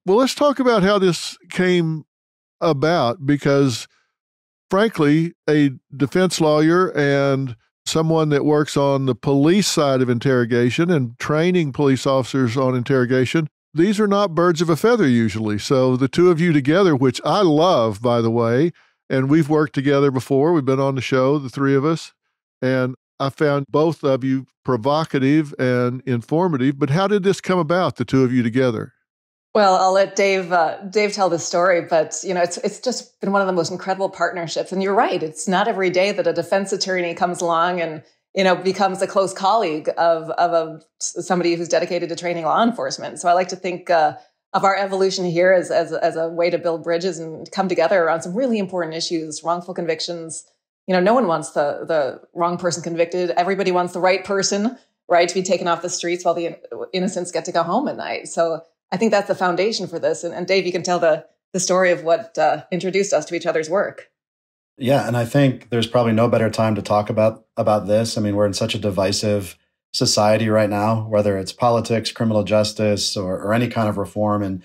Well, let's talk about how this came about, because frankly, a defense lawyer and someone that works on the police side of interrogation and training police officers on interrogation, these are not birds of a feather usually. So the two of you together, which I love, by the way, and we've worked together before. We've been on the show, the three of us, and I found both of you provocative and informative. But how did this come about, the two of you together? Well, I'll let Dave tell the story, but it's just been one of the most incredible partnerships. And you're right; it's not every day that a defense attorney comes along and becomes a close colleague of somebody who's dedicated to training law enforcement. So I like to think of our evolution here as a way to build bridges and come together around some really important issues: wrongful convictions. No one wants the wrong person convicted. Everybody wants the right person, right, to be taken off the streets while the innocents get to go home at night. So I think that's the foundation for this. And Dave, you can tell the story of what introduced us to each other's work. Yeah, and I think there's probably no better time to talk about this. I mean, we're in such a divisive society right now, whether it's politics, criminal justice, or any kind of reform. And,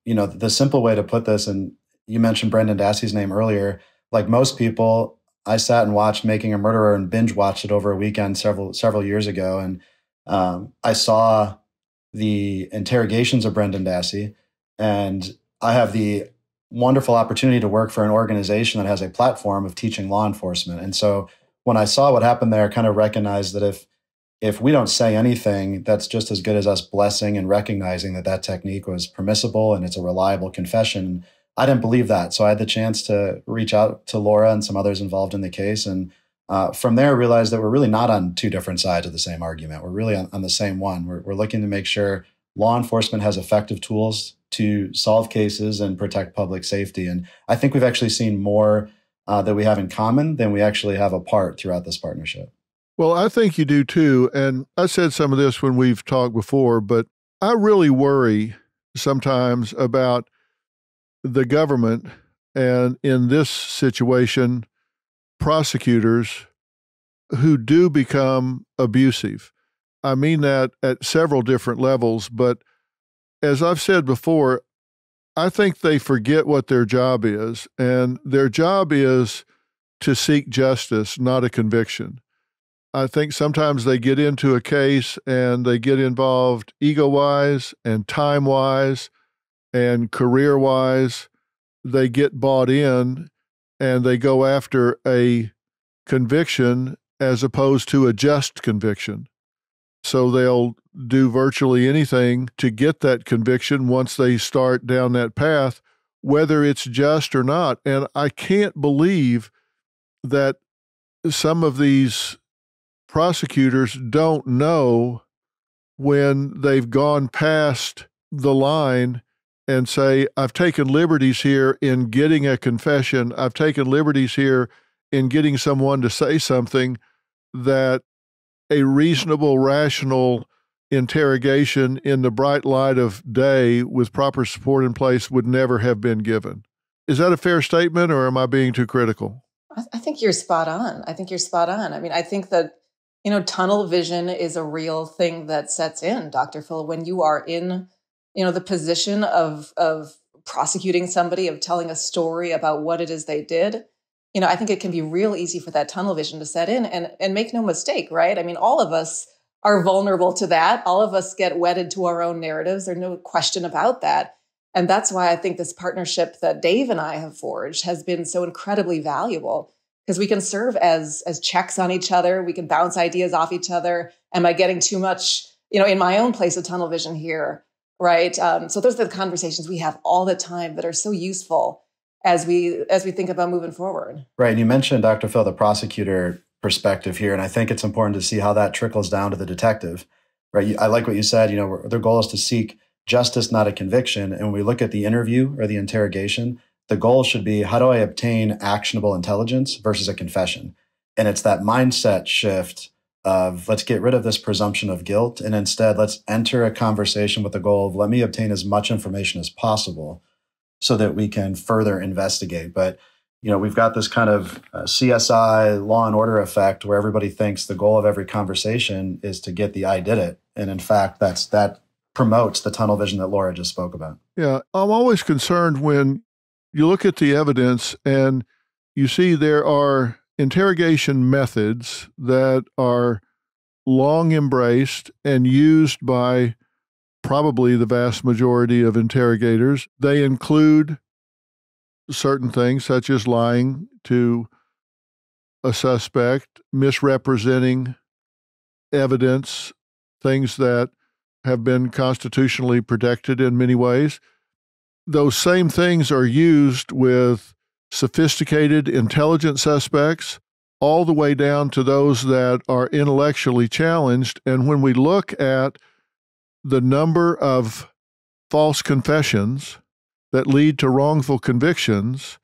the simple way to put this, and you mentioned Brendan Dassey's name earlier, like most people, I sat and watched Making a Murderer and binge watched it over a weekend several years ago. And I saw the interrogations of Brendan Dassey, and I have the wonderful opportunity to work for an organization that has a platform of teaching law enforcement. And so when I saw what happened there, I kind of recognized that if we don't say anything, that's just as good as us blessing and recognizing that technique was permissible and it's a reliable confession. I didn't believe that. So I had the chance to reach out to Laura and some others involved in the case. And from there, I realized that we're really not on two different sides of the same argument. We're really on the same one. We're looking to make sure law enforcement has effective tools to solve cases and protect public safety. And I think we've actually seen more that we have in common than we actually have apart throughout this partnership. Well, I think you do too. And I said some of this when we've talked before, but I really worry sometimes about the government, and in this situation, prosecutors who do become abusive. I mean that at several different levels, but as I've said before, I think they forget what their job is, and their job is to seek justice, not a conviction. I think sometimes they get into a case and they get involved ego-wise and time-wise and career-wise. They get bought in and they go after a conviction as opposed to a just conviction. So they'll do virtually anything to get that conviction once they start down that path, whether it's just or not. And I can't believe that some of these prosecutors don't know when they've gone past the line and say, I've taken liberties here in getting a confession. I've taken liberties here in getting someone to say something that a reasonable, rational interrogation in the bright light of day with proper support in place would never have been given. Is that a fair statement, or am I being too critical? I think you're spot on. I mean, I think that, tunnel vision is a real thing that sets in, Dr. Phil, when you are in, the position of prosecuting somebody, of telling a story about what it is they did. I think it can be real easy for that tunnel vision to set in, and make no mistake, right? I mean, all of us are vulnerable to that. All of us get wedded to our own narratives. There's no question about that. And that's why I think this partnership that Dave and I have forged has been so incredibly valuable, because we can serve as checks on each other. We can bounce ideas off each other. Am I getting too much, in my own place of tunnel vision here, right? So those are the conversations we have all the time that are so useful as we think about moving forward. Right. And you mentioned, Dr. Phil, the prosecutor perspective here. And I think it's important to see how that trickles down to the detective, right? I like what you said, their goal is to seek justice, not a conviction. And when we look at the interview or the interrogation, the goal should be, how do I obtain actionable intelligence versus a confession? And it's that mindset shift of, let's get rid of this presumption of guilt. And instead, let's enter a conversation with the goal of, let me obtain as much information as possible so that we can further investigate. But, we've got this kind of CSI Law and Order effect where everybody thinks the goal of every conversation is to get the I did it. And in fact, that promotes the tunnel vision that Laura just spoke about. Yeah, I'm always concerned when you look at the evidence and you see there are interrogation methods that are long embraced and used by probably the vast majority of interrogators. They include certain things such as lying to a suspect, misrepresenting evidence, things that have been constitutionally protected in many ways. Those same things are used with sophisticated, intelligent suspects, all the way down to those that are intellectually challenged. And when we look at the number of false confessions that lead to wrongful convictions,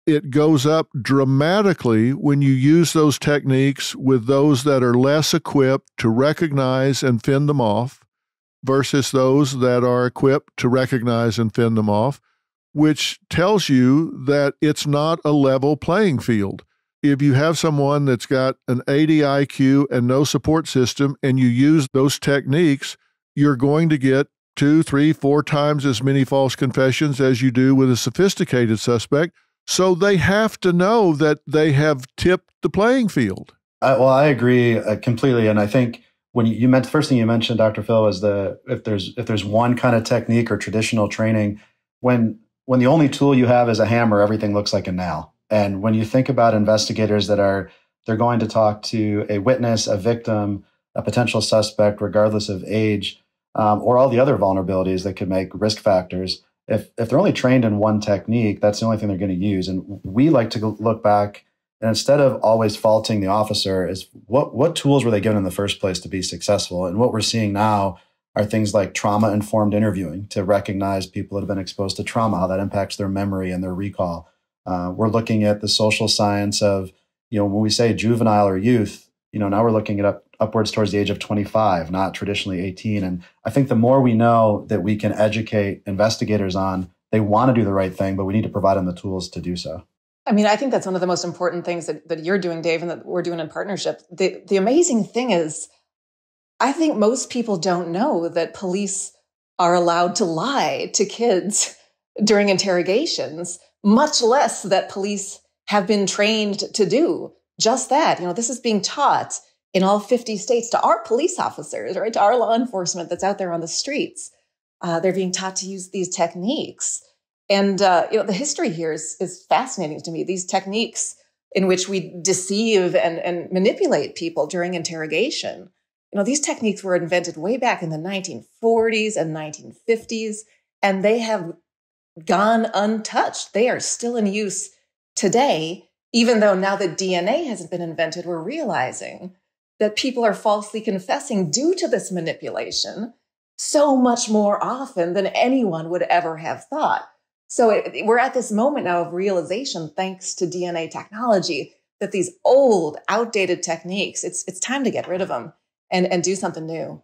it goes up dramatically when you use those techniques with those that are less equipped to recognize and fend them off versus those that are equipped to recognize and fend them off, which tells you that it's not a level playing field. If you have someone that's got an 80 IQ and no support system and you use those techniques, you're going to get 2, 3, 4 times as many false confessions as you do with a sophisticated suspect. So they have to know that they have tipped the playing field. I agree completely. And I think when you meant the first thing you mentioned, Dr. Phil, is if there's one kind of technique or traditional training, when the only tool you have is a hammer, everything looks like a nail. And when you think about investigators they're going to talk to a witness, a victim, a potential suspect, regardless of age, or all the other vulnerabilities that could make risk factors. If they're only trained in one technique, that's the only thing they're going to use. And we like to look back and instead of always faulting the officer, is what tools were they given in the first place to be successful? And what we're seeing now are things like trauma-informed interviewing to recognize people that have been exposed to trauma, how that impacts their memory and their recall. We're looking at the social science of, when we say juvenile or youth, now we're looking at upwards towards the age of 25, not traditionally 18. And I think the more we know that we can educate investigators on, they want to do the right thing, but we need to provide them the tools to do so. I mean, I think that's one of the most important things that you're doing, Dave, and that we're doing in partnership. The amazing thing is, I think most people don't know that police are allowed to lie to kids during interrogations, much less that police have been trained to do just that. This is being taught in all 50 states to our police officers, right? To our law enforcement that's out there on the streets. They're being taught to use these techniques. And, the history here is fascinating to me. These techniques in which we deceive and manipulate people during interrogation. These techniques were invented way back in the 1940s and 1950s, and they have gone untouched. They are still in use today, even though now that DNA hasn't been invented, we're realizing that people are falsely confessing due to this manipulation so much more often than anyone would ever have thought. So we're at this moment now of realization, thanks to DNA technology, that these old, outdated techniques, it's time to get rid of them and do something new.